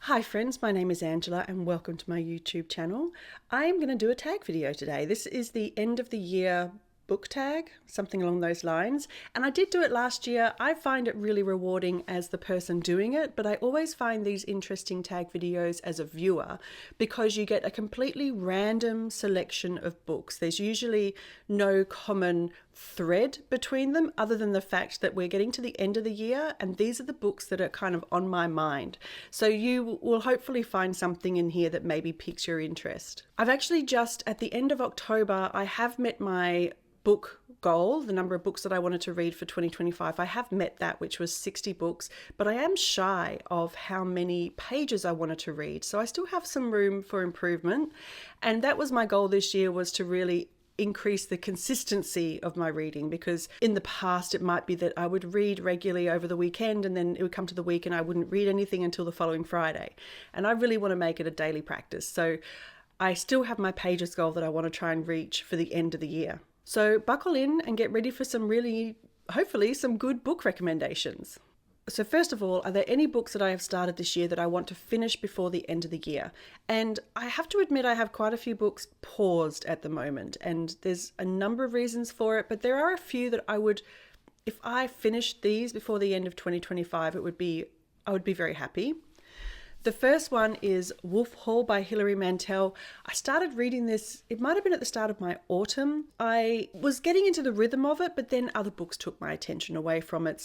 Hi friends, my name is Angela and welcome to my YouTube channel. I am going to do a tag video today. This is the end of the year book tag, something along those lines. And I did do it last year. I find it really rewarding as the person doing it, but I always find these interesting tag videos as a viewer because you get a completely random selection of books. There's usually no common thread between them other than the fact that we're getting to the end of the year and these are the books that are kind of on my mind. So you will hopefully find something in here that maybe piques your interest. I've actually just at the end of October, I have met my book goal, the number of books that I wanted to read for 2025. I have met that, which was 60 books, but I am shy of how many pages I wanted to read. So I still have some room for improvement. And that was my goal this year, was to really increase the consistency of my reading, because in the past it might be that I would read regularly over the weekend and then it would come to the week and I wouldn't read anything until the following Friday. And I really want to make it a daily practice. So I still have my pages goal that I want to try and reach for the end of the year. So buckle in and get ready for some really, hopefully, some good book recommendations. So first of all, are there any books that I have started this year that I want to finish before the end of the year? And I have to admit I have quite a few books paused at the moment, and there's a number of reasons for it, but there are a few that I would, if I finished these before the end of 2025, I would be very happy. The first one is Wolf Hall by Hilary Mantel. I started reading this, it might have been at the start of my autumn. I was getting into the rhythm of it, but then other books took my attention away from it.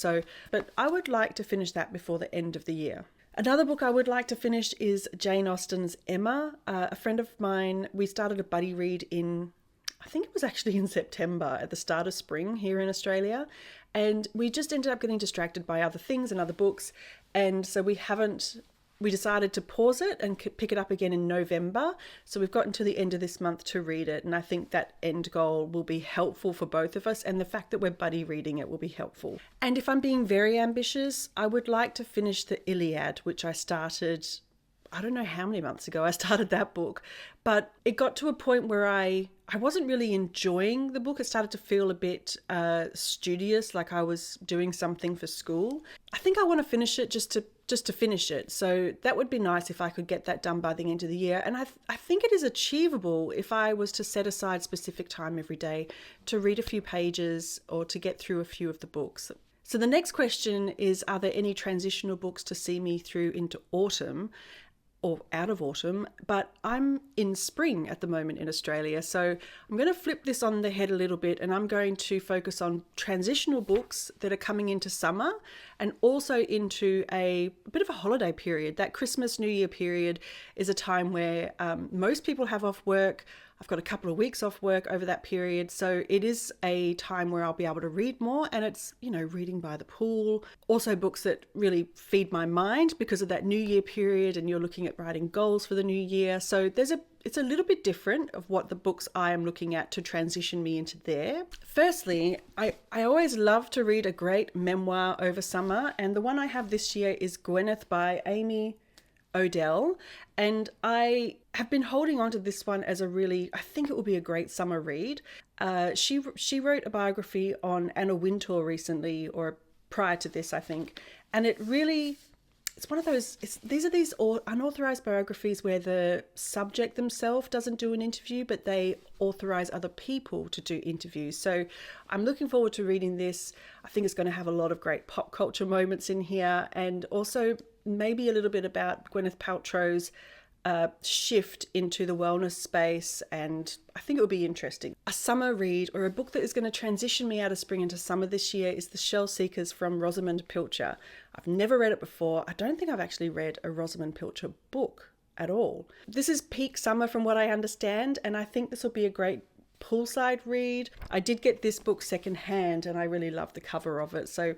But I would like to finish that before the end of the year. Another book I would like to finish is Jane Austen's Emma. A friend of mine, we started a buddy read I think it was actually in September at the start of spring here in Australia. And we just ended up getting distracted by other things and other books. And so we decided to pause it and pick it up again in November. So we've gotten to the end of this month to read it. And I think that end goal will be helpful for both of us. And the fact that we're buddy reading it will be helpful. And if I'm being very ambitious, I would like to finish the Iliad, which I started, I don't know how many months ago I started that book, but it got to a point where I wasn't really enjoying the book. It started to feel a bit studious, like I was doing something for school. I think I want to finish it just to finish it. So that would be nice if I could get that done by the end of the year. And I think it is achievable if I was to set aside specific time every day to read a few pages or to get through a few of the books. So the next question is, are there any transitional books to see me through into autumn or out of autumn? But I'm in spring at the moment in Australia. So I'm going to flip this on the head a little bit, and I'm going to focus on transitional books that are coming into summer and also into a bit of a holiday period. That Christmas, New Year period is a time where most people have off work. I've got a couple of weeks off work over that period. So it is a time where I'll be able to read more, and it's, reading by the pool. Also books that really feed my mind because of that New Year period, and you're looking at writing goals for the new year. So it's a little bit different of what the books I am looking at to transition me into there. Firstly, I always love to read a great memoir over summer, and the one I have this year is Gwyneth by Amy Odell, and I have been holding on to this one as I think it will be a great summer read. She wrote a biography on Anna Wintour recently, or prior to this, I think, and it's one of those, these are these unauthorized biographies where the subject themselves doesn't do an interview, but they authorize other people to do interviews. So I'm looking forward to reading this. I think it's going to have a lot of great pop culture moments in here, and also maybe a little bit about Gwyneth Paltrow's shift into the wellness space, and I think it will be interesting. A summer read, or a book that is going to transition me out of spring into summer this year, is The Shell Seekers from Rosamunde Pilcher. I've never read it before. I don't think I've actually read a Rosamunde Pilcher book at all. This is peak summer from what I understand, and I think this will be a great poolside read. I did get this book secondhand and I really love the cover of it. So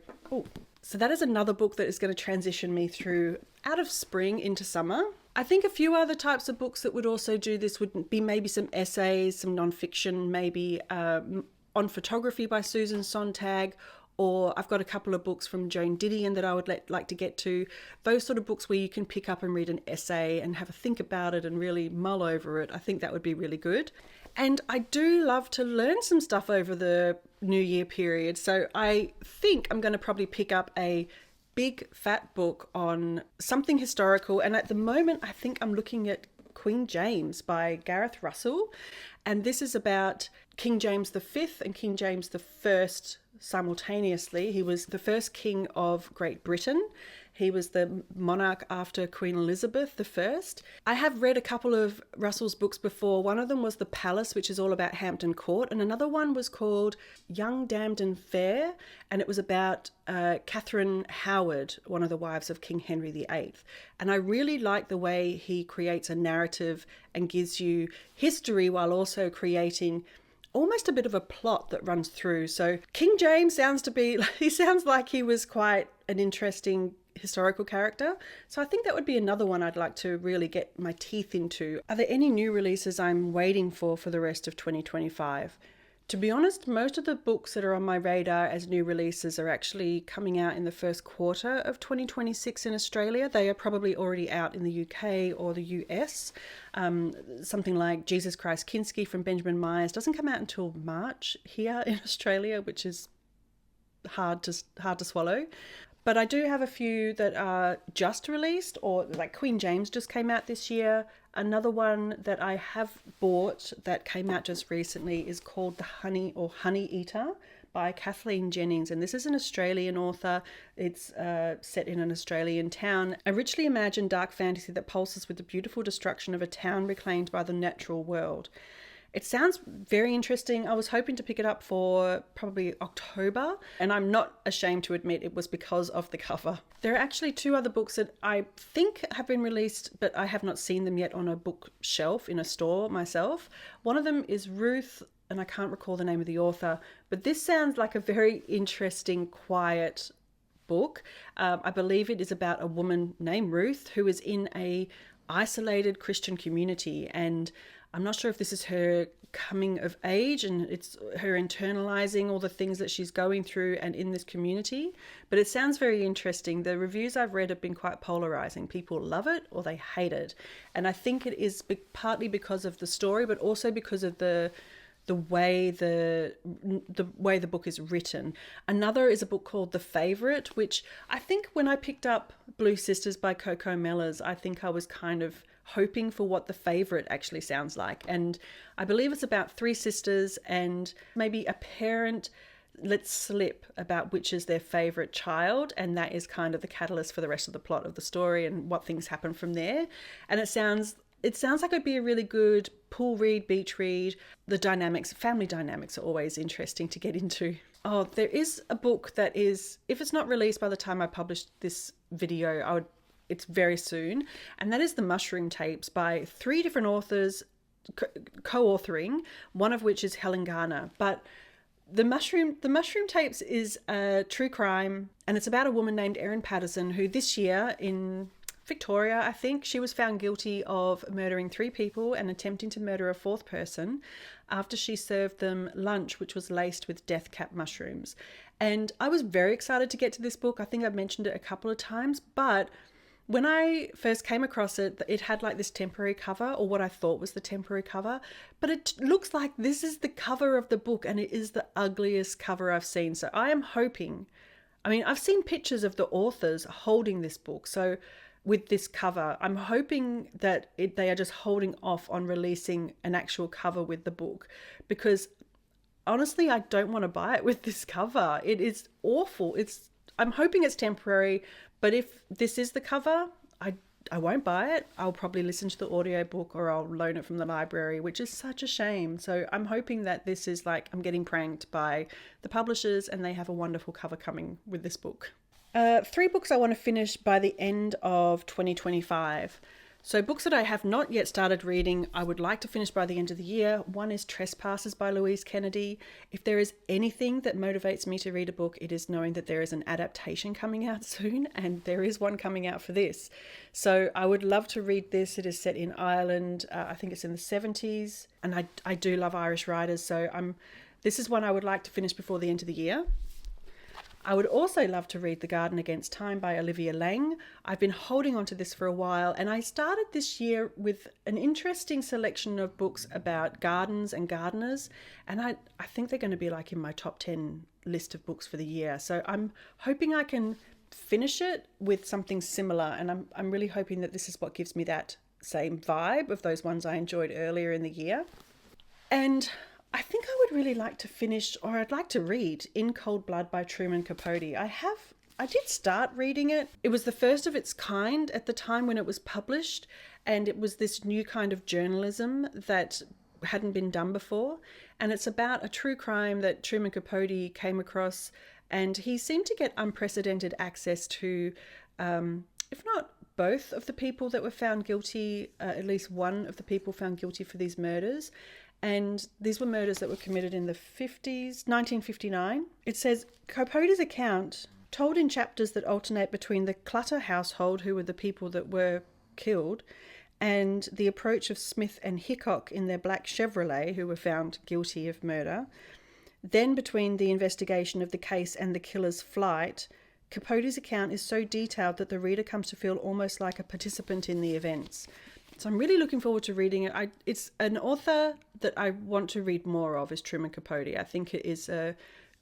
that is another book that is going to transition me through out of spring into summer. I think a few other types of books that would also do this would be maybe some essays, some nonfiction, maybe On Photography by Susan Sontag, or I've got a couple of books from Joan Didion that I would like to get to. Those sort of books where you can pick up and read an essay and have a think about it and really mull over it. I think that would be really good. And I do love to learn some stuff over the New Year period. So I think I'm going to probably pick up a big fat book on something historical. And at the moment, I think I'm looking at Queen James by Gareth Russell. And this is about King James V and King James I simultaneously. He was the first king of Great Britain. He was the monarch after Queen Elizabeth I. I have read a couple of Russell's books before. One of them was The Palace, which is all about Hampton Court. And another one was called Young, Damned and Fair. And it was about Cathryn Howard, one of the wives of King Henry VIII. And I really like the way he creates a narrative and gives you history while also creating almost a bit of a plot that runs through. So King James he sounds like he was quite an interesting historical character. So I think that would be another one I'd like to really get my teeth into. Are there any new releases I'm waiting for the rest of 2025? To be honest, most of the books that are on my radar as new releases are actually coming out in the first quarter of 2026 in Australia. They are probably already out in the UK or the US. Something like Jesus Christ Kinski from Benjamin Myers doesn't come out until March here in Australia, which is hard to swallow. But I do have a few that are just released, or like Queen James just came out this year. Another one that I have bought that came out just recently is called The Honeyeater by Kathleen Jennings. And this is an Australian author. It's set in an Australian town. A richly imagined dark fantasy that pulses with the beautiful destruction of a town reclaimed by the natural world. It sounds very interesting. I was hoping to pick it up for probably October, and I'm not ashamed to admit it was because of the cover. There are actually two other books that I think have been released, but I have not seen them yet on a bookshelf in a store myself. One of them is Ruth, and I can't recall the name of the author, but this sounds like a very interesting, quiet book. I believe it is about a woman named Ruth who is in a isolated Christian community, and I'm not sure if this is her coming of age and it's her internalizing all the things that she's going through and in this community, but it sounds very interesting. The reviews I've read have been quite polarizing. People love it or they hate it, and I think it is partly because of the story, but also because of the way the book is written. Another is a book called The Favourite, which I think when I picked up Blue Sisters by Coco Mellors, I think I was kind of hoping for what The Favourite actually sounds like. And I believe it's about three sisters and maybe a parent lets slip about which is their favourite child, and that is kind of the catalyst for the rest of the plot of the story and what things happen from there. And it sounds like it'd be a really good pool read, beach read. The family dynamics are always interesting to get into. Oh, there is a book that is, if it's not released by the time I publish this video, it's very soon. And that is The Mushroom Tapes by three different authors co-authoring, one of which is Helen Garner. But The Mushroom Tapes is a true crime, and it's about a woman named Erin Patterson who this year in Victoria, I think, she was found guilty of murdering three people and attempting to murder a fourth person after she served them lunch which was laced with death cap mushrooms. And I was very excited to get to this book. I think I've mentioned it a couple of times, but when I first came across it, it had like this temporary cover, or what I thought was the temporary cover, but it looks like this is the cover of the book, and it is the ugliest cover I've seen. So I am hoping, I've seen pictures of the authors holding this book, so with this cover, I'm hoping that they are just holding off on releasing an actual cover with the book, because honestly, I don't want to buy it with this cover. It is awful. I'm hoping it's temporary, but if this is the cover, I won't buy it. I'll probably listen to the audiobook or I'll loan it from the library, which is such a shame. So I'm hoping that this is like I'm getting pranked by the publishers and they have a wonderful cover coming with this book. 3 books I want to finish by the end of 2025. So books that I have not yet started reading, I would like to finish by the end of the year. One is Trespasses by Louise Kennedy. If there is anything that motivates me to read a book, it is knowing that there is an adaptation coming out soon, and there is one coming out for this. So I would love to read this. It is set in Ireland. I think it's in the 70s, and I do love Irish writers, so this is one I would like to finish before the end of the year. I would also love to read The Garden Against Time by Olivia Laing. I've been holding on to this for a while, and I started this year with an interesting selection of books about gardens and gardeners, and I think they're going to be like in my top 10 list of books for the year. So I'm hoping I can finish it with something similar, and I'm really hoping that this is what gives me that same vibe of those ones I enjoyed earlier in the year. And I think I would really like to finish, or I'd like to read In Cold Blood by Truman Capote. I did start reading it. It was the first of its kind at the time when it was published, and it was this new kind of journalism that hadn't been done before. And it's about a true crime that Truman Capote came across, and he seemed to get unprecedented access to, if not both of the people that were found guilty, at least one of the people found guilty for these murders. And these were murders that were committed in the 50s, 1959. It says, Capote's account, told in chapters that alternate between the Clutter household, who were the people that were killed, and the approach of Smith and Hickok in their black Chevrolet, who were found guilty of murder, then between the investigation of the case and the killer's flight, Capote's account is so detailed that the reader comes to feel almost like a participant in the events. So I'm really looking forward to reading it. It's an author that I want to read more of, is Truman Capote. I think it is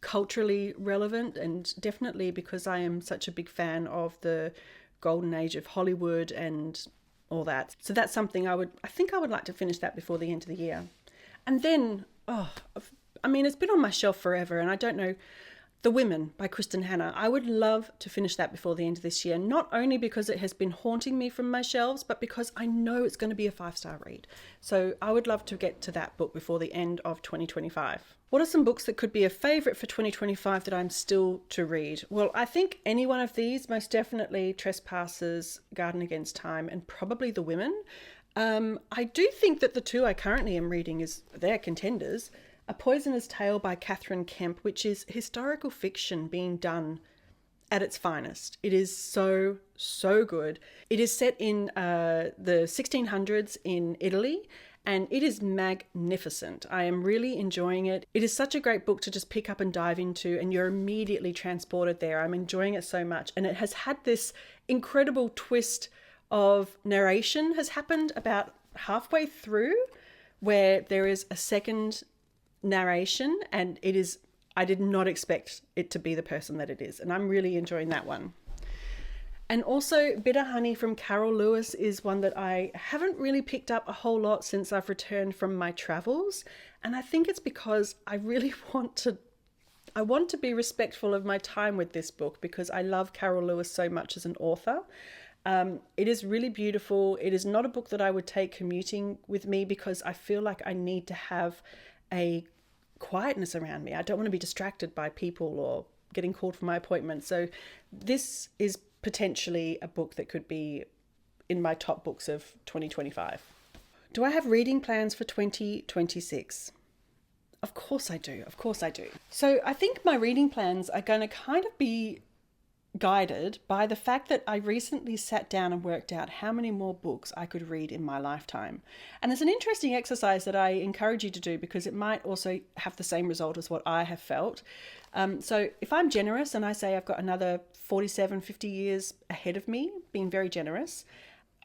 culturally relevant, and definitely because I am such a big fan of the golden age of Hollywood and all that. So that's something I think I would like to finish that before the end of the year. And then, it's been on my shelf forever, and I don't know, The Women by Kristin Hannah. I would love to finish that before the end of this year, not only because it has been haunting me from my shelves, but because I know it's going to be a 5-star read. So I would love to get to that book before the end of 2025. What are some books that could be a favourite for 2025 that I'm still to read? Well, I think any one of these, most definitely Trespasses, Garden Against Time, and probably The Women. I do think that the two I currently am reading they're contenders. A Poisoner's Tale by Cathryn Kemp, which is historical fiction being done at its finest. It is so, so good. It is set in the 1600s in Italy, and it is magnificent. I am really enjoying it. It is such a great book to just pick up and dive into, and you're immediately transported there. I'm enjoying it so much. And it has had this incredible twist of narration has happened about halfway through, where there is a second narration, and I did not expect it to be the person that it is, and I'm really enjoying that one. And also Bitter Honey from Caryl Lewis is one that I haven't really picked up a whole lot since I've returned from my travels, and I think it's because I really want to be respectful of my time with this book, because I love Caryl Lewis so much as an author. It is really beautiful. It is not a book that I would take commuting with me, because I feel like I need to have a quietness around me. I don't want to be distracted by people or getting called for my appointment. So this is potentially a book that could be in my top books of 2025. Do I have reading plans for 2026? Of course I do. Of course I do. So I think my reading plans are going to kind of be guided by the fact that I recently sat down and worked out how many more books I could read in my lifetime. And it's an interesting exercise that I encourage you to do, because it might also have the same result as what I have felt. So if I'm generous and I say I've got another 47, 50 years ahead of me, being very generous,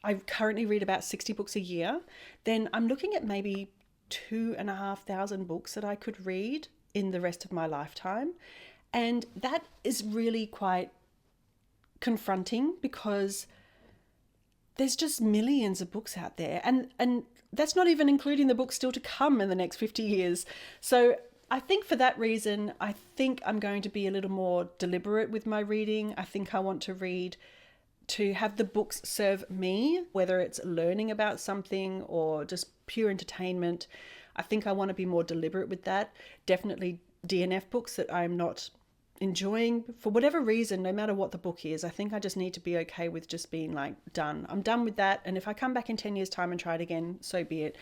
I currently read about 60 books a year, then I'm looking at maybe 2,500 books that I could read in the rest of my lifetime. And that is really quite confronting, because there's just millions of books out there, and that's not even including the books still to come in the next 50 years. So I think for that reason, I think I'm going to be a little more deliberate with my reading. I think I want to read to have the books serve me, whether it's learning about something or just pure entertainment. I think I want to be more deliberate with that. Definitely DNF books that I'm not enjoying for whatever reason, no matter what the book is. I think I just need to be okay with just being like, done. I'm done with that. And if I come back in 10 years time and try it again, so be it.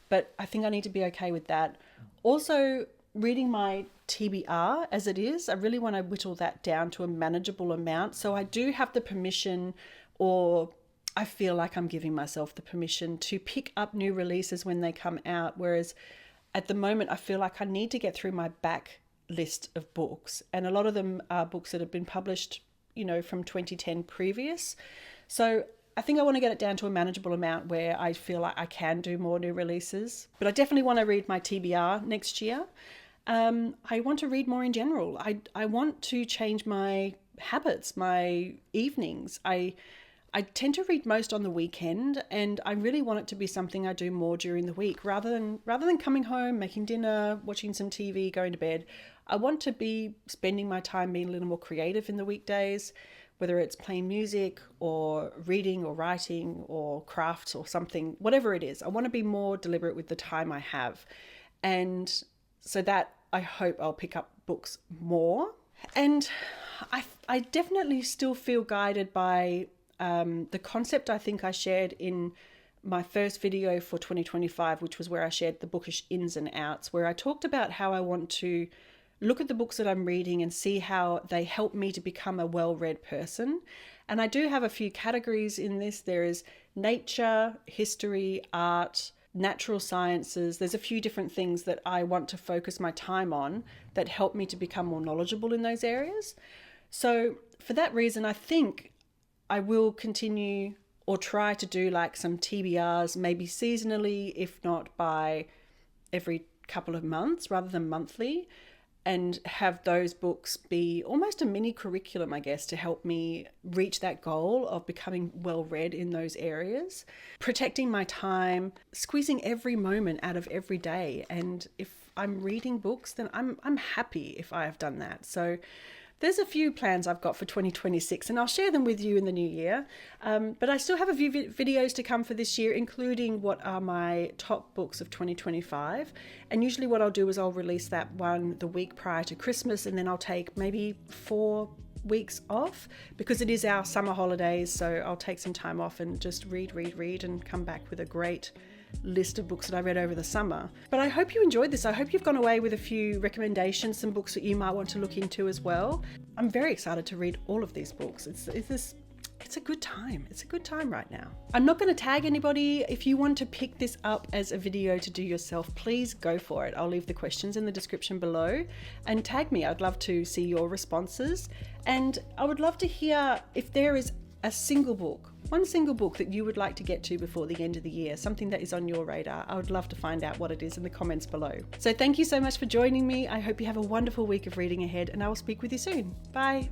But I think I need to be okay with that. Also, reading my TBR as it is, I really want to whittle that down to a manageable amount. So I do have the permission, or I feel like I'm giving myself the permission to pick up new releases when they come out. Whereas at the moment, I feel like I need to get through my back list of books, and a lot of them are books that have been published, from 2010 previous. So I think I want to get it down to a manageable amount where I feel like I can do more new releases. But I definitely want to read my TBR next year. I want to read more in general. I want to change my habits, my evenings. I tend to read most on the weekend, and I really want it to be something I do more during the week rather than coming home, making dinner, watching some TV, going to bed. I want to be spending my time being a little more creative in the weekdays, whether it's playing music or reading or writing or crafts or something, whatever it is. I want to be more deliberate with the time I have. And so that I hope I'll pick up books more. And I definitely still feel guided by the concept I think I shared in my first video for 2025, which was where I shared the Bookish Ins and Outs, where I talked about how I want to look at the books that I'm reading and see how they help me to become a well-read person. And I do have a few categories in this. There is nature, history, art, natural sciences. There's a few different things that I want to focus my time on that help me to become more knowledgeable in those areas. So for that reason, I think I will continue or try to do like some TBRs, maybe seasonally, if not by every couple of months rather than monthly, and have those books be almost a mini curriculum, I guess, to help me reach that goal of becoming well-read in those areas, protecting my time, squeezing every moment out of every day. And if I'm reading books, then I'm happy if I have done that. So there's a few plans I've got for 2026, and I'll share them with you in the new year. But I still have a few videos to come for this year, including what are my top books of 2025. And usually what I'll do is I'll release that one the week prior to Christmas, and then I'll take maybe 4 weeks off because it is our summer holidays. So I'll take some time off and just read and come back with a great list of books that I read over the summer. But I hope you enjoyed this. I hope you've gone away with a few recommendations, some books that you might want to look into as well. I'm very excited to read all of these books. It's a good time. It's a good time right now. I'm not going to tag anybody. If you want to pick this up as a video to do yourself, please go for it. I'll leave the questions in the description below and tag me. I'd love to see your responses. And I would love to hear if there is a single book, one single book that you would like to get to before the end of the year, something that is on your radar. I would love to find out what it is in the comments below. So thank you so much for joining me. I hope you have a wonderful week of reading ahead, and I will speak with you soon. Bye.